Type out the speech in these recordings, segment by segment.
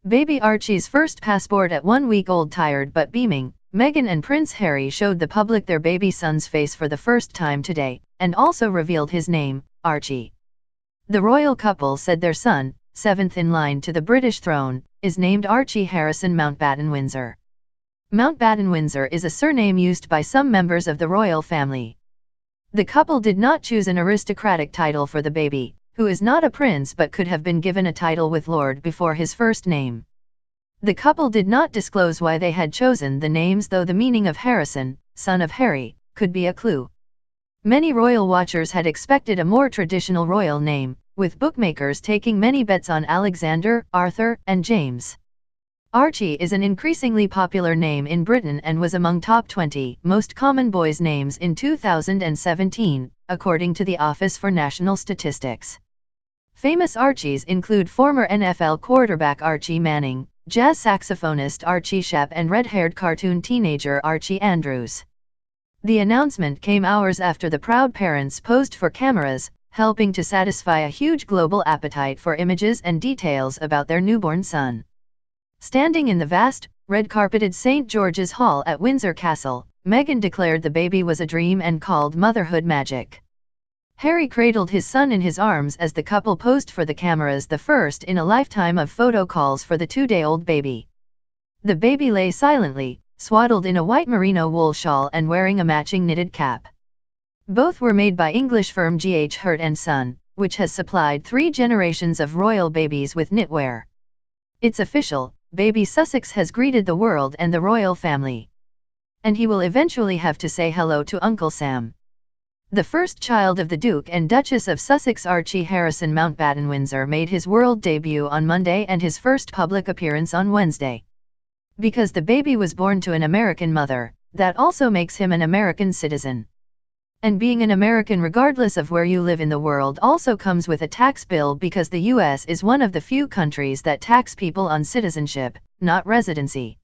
Baby Archie's first passport at 1 week old. Tired but beaming, Meghan and Prince Harry showed the public their baby son's face for the first time today, and also revealed his name, Archie. The royal couple said their son, seventh in line to the British throne, is named Archie Harrison Mountbatten-Windsor. Mountbatten-Windsor is a surname used by some members of the royal family. The couple did not choose an aristocratic title for the baby, who is not a prince but could have been given a title with Lord before his first name. The couple did not disclose why they had chosen the names, though the meaning of Harrison, son of Harry, could be a clue. Many royal watchers had expected a more traditional royal name, with bookmakers taking many bets on Alexander, Arthur, and James. Archie is an increasingly popular name in Britain and was among top 20 most common boys' names in 2017, according to the Office for National Statistics. Famous Archies include former NFL quarterback Archie Manning, jazz saxophonist Archie Shepp, and red-haired cartoon teenager Archie Andrews. The announcement came hours after the proud parents posed for cameras, helping to satisfy a huge global appetite for images and details about their newborn son. Standing in the vast, red-carpeted St. George's Hall at Windsor Castle, Meghan declared the baby was a dream and called motherhood magic. Harry cradled his son in his arms as the couple posed for the cameras, the first in a lifetime of photo calls for the 2-day-old baby. The baby lay silently, swaddled in a white merino wool shawl and wearing a matching knitted cap. Both were made by English firm G.H. Hurt & Son, which has supplied 3 generations of royal babies with knitwear. It's official. Baby Sussex has greeted the world and the royal family. And he will eventually have to say hello to Uncle Sam. The first child of the Duke and Duchess of Sussex, Archie Harrison Mountbatten-Windsor, made his world debut on Monday and his first public appearance on Wednesday. Because the baby was born to an American mother, that also makes him an American citizen. And being an American regardless of where you live in the world also comes with a tax bill, because the US is one of the few countries that tax people on citizenship, not residency.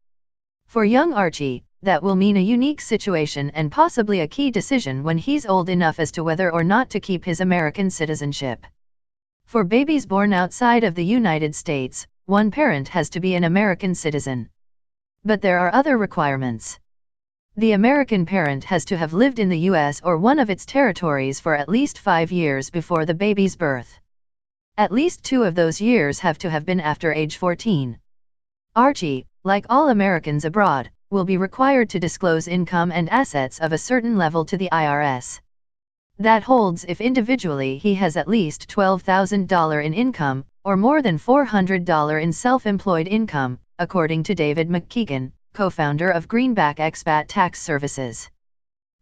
For young Archie, that will mean a unique situation and possibly a key decision when he's old enough as to whether or not to keep his American citizenship. For babies born outside of the United States, one parent has to be an American citizen. But there are other requirements. The American parent has to have lived in the U.S. or one of its territories for at least 5 years before the baby's birth. At least 2 of those years have to have been after age 14. Archie, like all Americans abroad, will be required to disclose income and assets of a certain level to the IRS. That holds if individually he has at least $12,000 in income, or more than $400 in self-employed income, according to David McKeegan, co-founder of Greenback Expat Tax Services.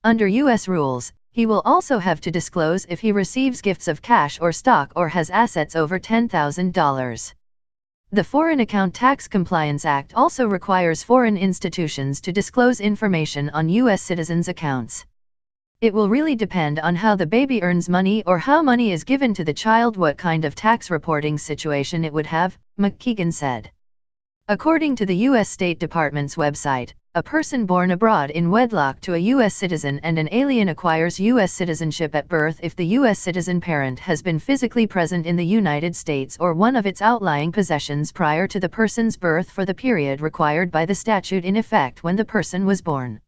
Under U.S. rules, he will also have to disclose if he receives gifts of cash or stock or has assets over $10,000. The Foreign Account Tax Compliance Act also requires foreign institutions to disclose information on U.S. citizens' accounts. It will really depend on how the baby earns money or how money is given to the child, what kind of tax reporting situation it would have, McKeegan said. According to the U.S. State Department's website, a person born abroad in wedlock to a U.S. citizen and an alien acquires U.S. citizenship at birth if the U.S. citizen parent has been physically present in the United States or one of its outlying possessions prior to the person's birth for the period required by the statute in effect when the person was born.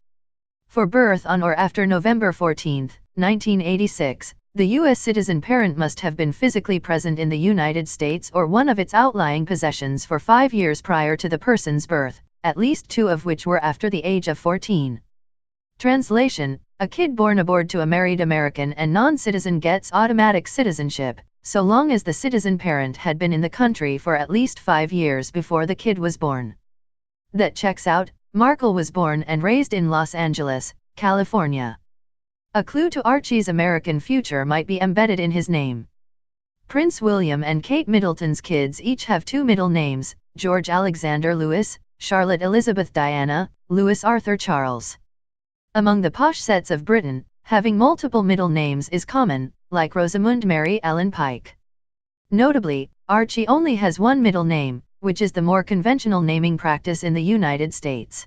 For birth on or after November 14, 1986, the U.S. citizen parent must have been physically present in the United States or one of its outlying possessions for 5 years prior to the person's birth, at least 2 of which were after the age of 14. Translation: a kid born aboard to a married American and non-citizen gets automatic citizenship, so long as the citizen parent had been in the country for at least 5 years before the kid was born. That checks out. Markle was born and raised in Los Angeles, California. A clue to Archie's American future might be embedded in his name. Prince William and Kate Middleton's kids each have 2 middle names: George Alexander Louis, Charlotte Elizabeth Diana, Louis Arthur Charles. Among the posh sets of Britain, having multiple middle names is common, like Rosamund Mary Ellen Pike. Notably, Archie only has 1 middle name, which is the more conventional naming practice in the United States.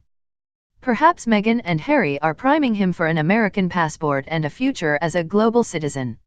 Perhaps Meghan and Harry are priming him for an American passport and a future as a global citizen.